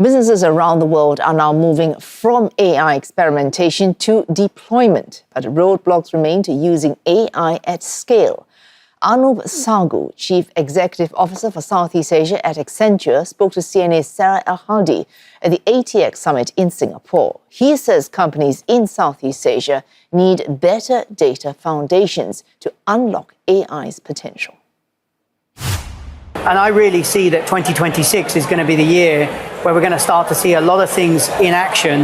Businesses around the world are now moving from AI experimentation to deployment, but roadblocks remain to using AI at scale. Anoop Sagoo, Chief Executive Officer for Southeast Asia at Accenture, spoke to CNA's Sarah Al-Khaldi at the ATxSummit in Singapore. He says companies in Southeast Asia need better data foundations to unlock AI's potential. And I really see that 2026 is going to be the year where we're going to start to see a lot of things in action,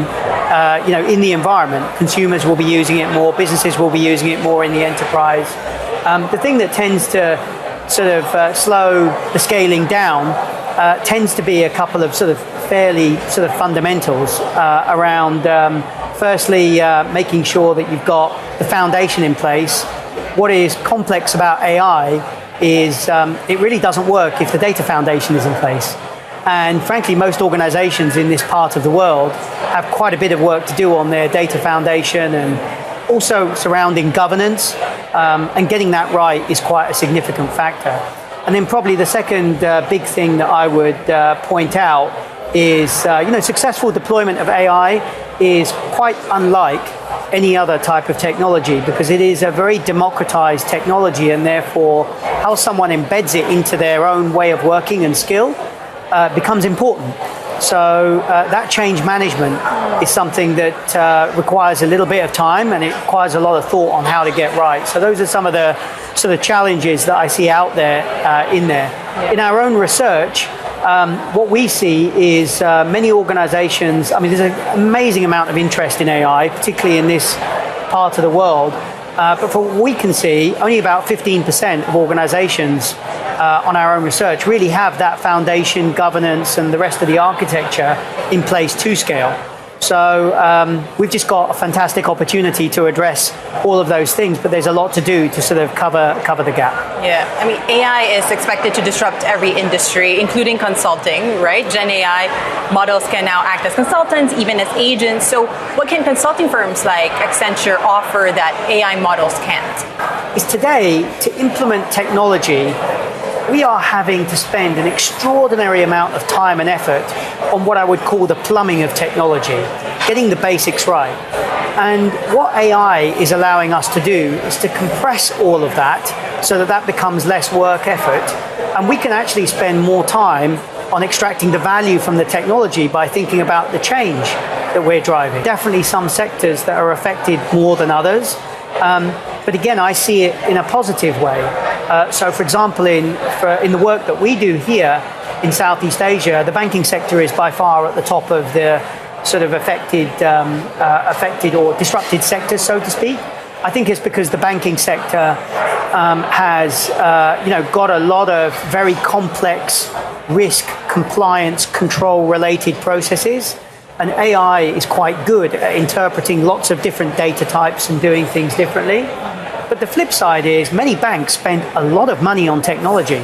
in the environment. Consumers will be using it more, businesses will be using it more in the enterprise. The thing that tends to sort of slow the scaling down tends to be a couple of sort of fairly sort of fundamentals around, firstly, making sure that you've got the foundation in place. What is complex about AI is it really doesn't work if the data foundation is in place. And frankly, most organizations in this part of the world have quite a bit of work to do on their data foundation and also surrounding governance, and getting that right is quite a significant factor. And then probably the second big thing that I would point out is, successful deployment of AI is quite unlike any other type of technology because it is a very democratized technology, and therefore how someone embeds it into their own way of working and skill becomes important. So that change management is something that requires a little bit of time, and it requires a lot of thought on how to get right. So those are some of the sort of challenges that I see out there in there. Yeah. In our own research, what we see is many organizations, there's an amazing amount of interest in AI, particularly in this part of the world. But from what we can see, only about 15% of organizations on our own research really have that foundation, governance, and the rest of the architecture in place to scale. So we've just got a fantastic opportunity to address all of those things, but there's a lot to do to sort of cover the gap. Yeah, AI is expected to disrupt every industry, including consulting, right? Gen AI models can now act as consultants, even as agents. So what can consulting firms like Accenture offer that AI models can't? Is today, to implement technology, we are having to spend an extraordinary amount of time and effort on what I would call the plumbing of technology, getting the basics right. And what AI is allowing us to do is to compress all of that so that becomes less work effort. And we can actually spend more time on extracting the value from the technology by thinking about the change that we're driving. Definitely some sectors that are affected more than others. But again, I see it in a positive way. So for example, in the work that we do here in Southeast Asia, the banking sector is by far at the top of the sort of affected or disrupted sectors, so to speak. I think it's because the banking sector has got a lot of very complex risk, compliance, control-related processes. And AI is quite good at interpreting lots of different data types and doing things differently. But the flip side is many banks spend a lot of money on technology,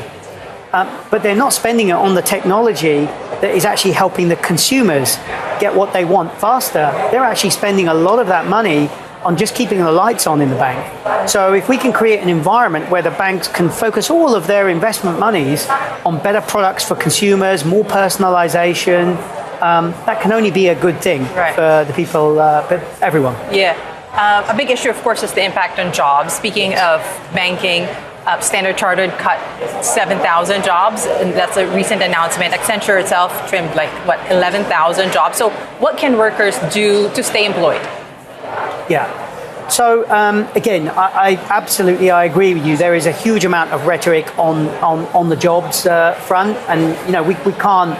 but they're not spending it on the technology that is actually helping the consumers get what they want faster. They're actually spending a lot of that money on just keeping the lights on in the bank. So if we can create an environment where the banks can focus all of their investment monies on better products for consumers, more personalization, that can only be a good thing for the people, but everyone. Yeah. A big issue, of course, is the impact on jobs. Speaking of banking, Standard Chartered cut 7,000 jobs, and that's a recent announcement. Accenture itself trimmed 11,000 jobs. So what can workers do to stay employed? Yeah. So again, I absolutely agree with you. There is a huge amount of rhetoric on the jobs front, and we can't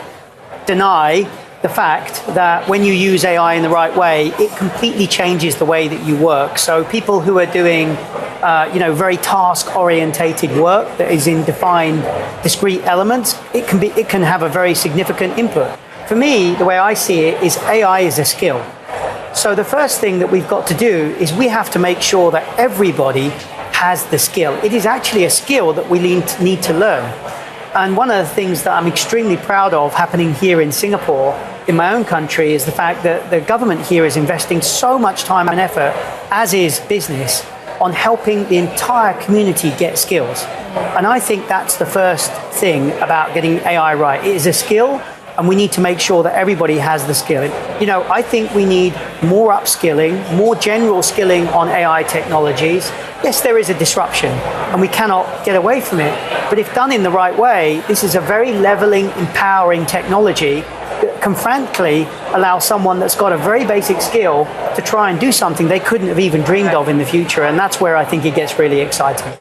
deny the fact that when you use AI in the right way, it completely changes the way that you work. So people who are doing, very task-orientated work that is in defined, discrete elements, it can have a very significant input. For me, the way I see it is AI is a skill. So the first thing that we've got to do is we have to make sure that everybody has the skill. It is actually a skill that we need to learn. And one of the things that I'm extremely proud of happening here in Singapore, in my own country, is the fact that the government here is investing so much time and effort, as is business, on helping the entire community get skills. And I think that's the first thing about getting AI right. It is a skill and we need to make sure that everybody has the skill. You know, I think we need more upskilling, more general skilling on AI technologies. Yes, there is a disruption, and we cannot get away from it. But if done in the right way, this is a very leveling, empowering technology that can frankly allow someone that's got a very basic skill to try and do something they couldn't have even dreamed of in the future. And that's where I think it gets really exciting.